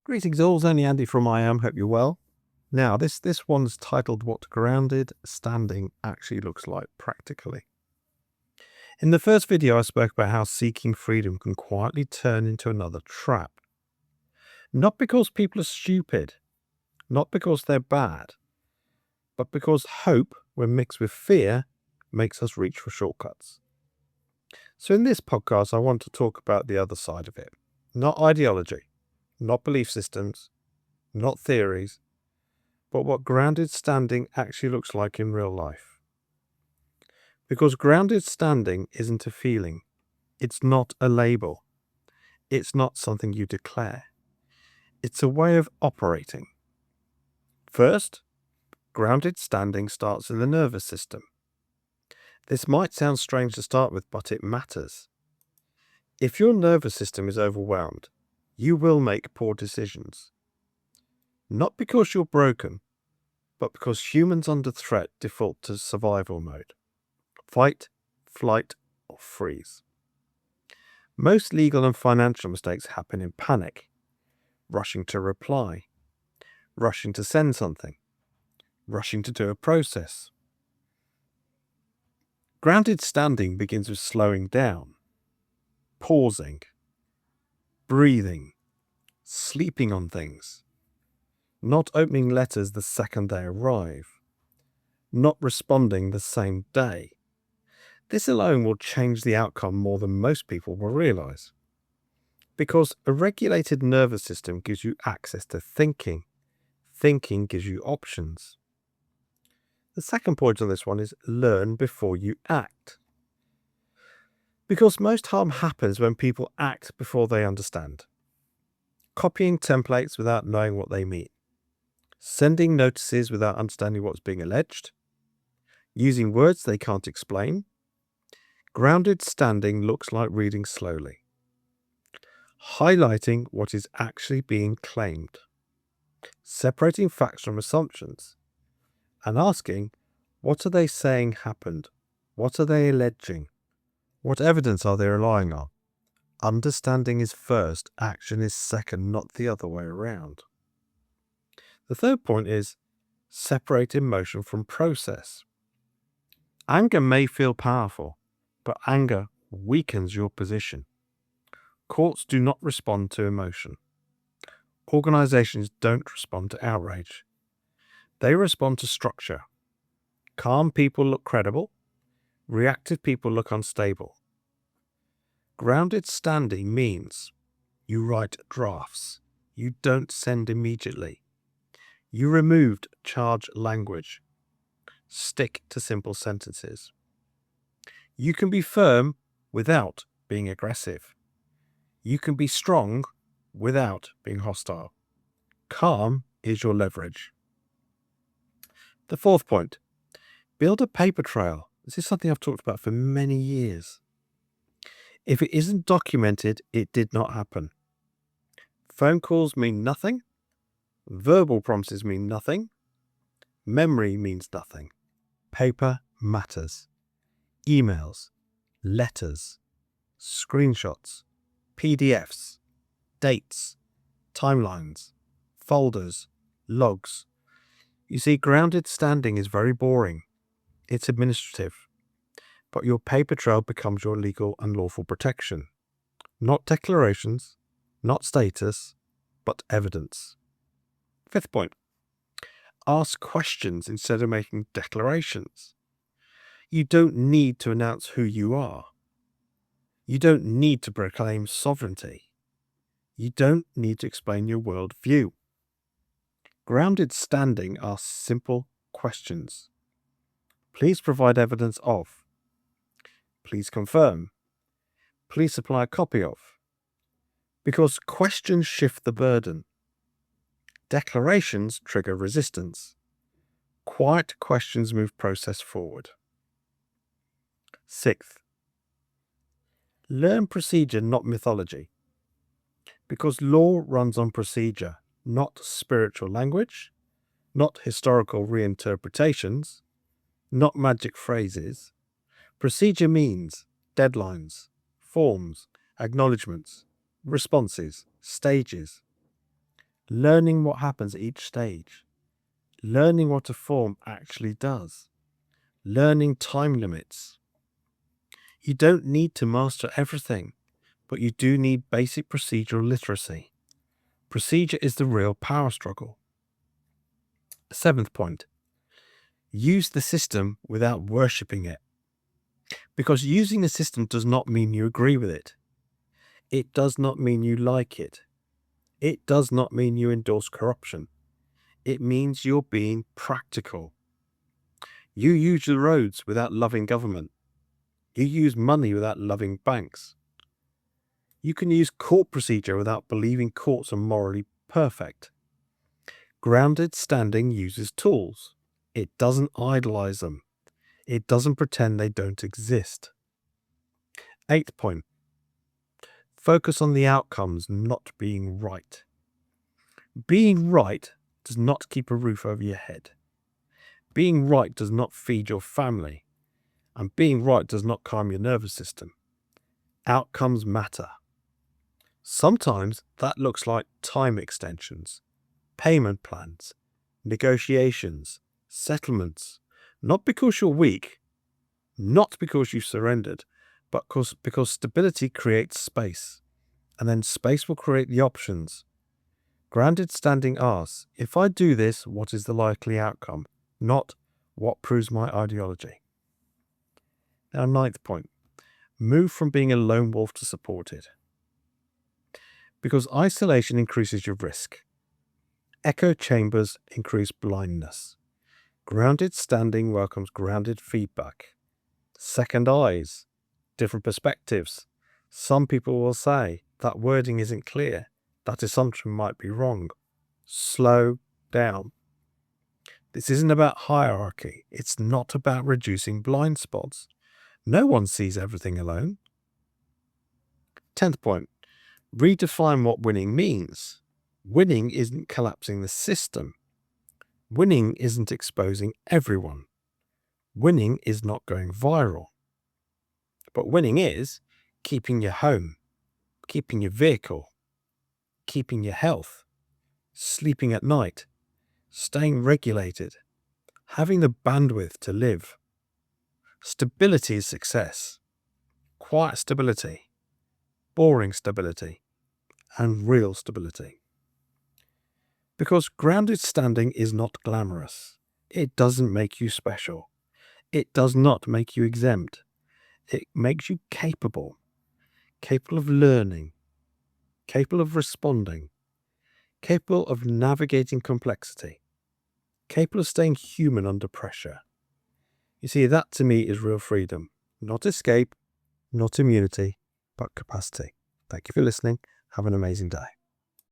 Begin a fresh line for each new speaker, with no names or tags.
Greetings all, it's only Andy from I Am, hope you're well. Now, this one's titled What Grounded Standing Actually Looks Like Practically. In the first video, I spoke about how seeking freedom can quietly turn into another trap. Not because people are stupid, not because they're bad, but because hope, when mixed with fear, makes us reach for shortcuts. So in this podcast, I want to talk about the other side of it. Not ideology, not belief systems, not theories, but what grounded standing actually looks like in real life. Because grounded standing isn't a feeling. It's not a label. It's not something you declare. It's a way of operating. First, grounded standing starts in the nervous system. This might sound strange to start with, but it matters. If your nervous system is overwhelmed, you will make poor decisions. Not because you're broken, but because humans under threat default to survival mode. Fight, flight, or freeze. Most legal and financial mistakes happen in panic, rushing to reply, rushing to send something, rushing to do a process. Grounded standing begins with slowing down, pausing, breathing, sleeping on things, not opening letters the second they arrive, not responding the same day. This alone will change the outcome more than most people will realize. Because a regulated nervous system gives you access to thinking. Thinking gives you options. The second point on this one is learn before you act. Because most harm happens when people act before they understand. Copying templates without knowing what they mean. Sending notices without understanding what's being alleged. Using words they can't explain. Grounded standing looks like reading slowly. Highlighting what is actually being claimed. Separating facts from assumptions. And asking, what are they saying happened? What are they alleging? What evidence are they relying on? Understanding is first, action is second, not the other way around. The third point is separate emotion from process. Anger may feel powerful, but anger weakens your position. Courts do not respond to emotion. Organizations don't respond to outrage. They respond to structure. Calm people look credible. Reactive people look unstable. Grounded standing means you write drafts. You don't send immediately. You removed charged language. Stick to simple sentences. You can be firm without being aggressive. You can be strong without being hostile. Calm is your leverage. The fourth point, build a paper trail. This is something I've talked about for many years. If it isn't documented, it did not happen. Phone calls mean nothing. Verbal promises mean nothing. Memory means nothing. Paper matters. Emails, letters, screenshots, PDFs, dates, timelines, folders, logs. You see, grounded standing is very boring. It's administrative. But your paper trail becomes your legal and lawful protection. Not declarations, not status, but evidence. Fifth point. Ask questions instead of making declarations. You don't need to announce who you are. You don't need to proclaim sovereignty. You don't need to explain your worldview. Grounded standing asks simple questions. Please provide evidence of. Please confirm. Please supply a copy of. Because questions shift the burden. Declarations trigger resistance. Quiet questions move process forward. Sixth, learn procedure, not mythology. Because law runs on procedure, not spiritual language, not historical reinterpretations, not magic phrases. Procedure means deadlines, forms, acknowledgements, responses, stages. learning what happens at each stage, learning what a form actually does, learning time limits. You don't need to master everything, but you do need basic procedural literacy. Procedure is the real power struggle. 7th point, use the system without worshipping it. Because using the system does not mean you agree with it. It does not mean you like it. It does not mean you endorse corruption. It means you're being practical. You use the roads without loving government. You use money without loving banks. You can use court procedure without believing courts are morally perfect. Grounded standing uses tools. It doesn't idolize them. It doesn't pretend they don't exist. 8th point, focus on the outcomes, not being right. Being right does not keep a roof over your head. Being right does not feed your family. And being right does not calm your nervous system. Outcomes matter. Sometimes that looks like time extensions, payment plans, negotiations, settlements. Not because you're weak, not because you've surrendered, but because stability creates space. And then space will create the options. Grounded standing asks, if I do this, what is the likely outcome? Not what proves my ideology. Now, 9th point, move from being a lone wolf to supported. Because isolation increases your risk. Echo chambers increase blindness. Grounded standing welcomes grounded feedback. Second eyes, different perspectives. Some people will say that wording isn't clear. That assumption might be wrong. Slow down. This isn't about hierarchy. It's not about reducing blind spots. No one sees everything alone. 10th point, redefine what winning means. Winning isn't collapsing the system. Winning isn't exposing everyone. Winning is not going viral. But winning is keeping your home, keeping your vehicle, keeping your health, sleeping at night, staying regulated, having the bandwidth to live. Stability is success. Quiet stability, boring stability, and real stability. Because grounded standing is not glamorous. It doesn't make you special. It does not make you exempt. It makes you capable of learning, capable of responding, capable of navigating complexity, capable of staying human under pressure. You see, that to me is real freedom. Not escape, not immunity, but capacity. Thank you for listening. Have an amazing day.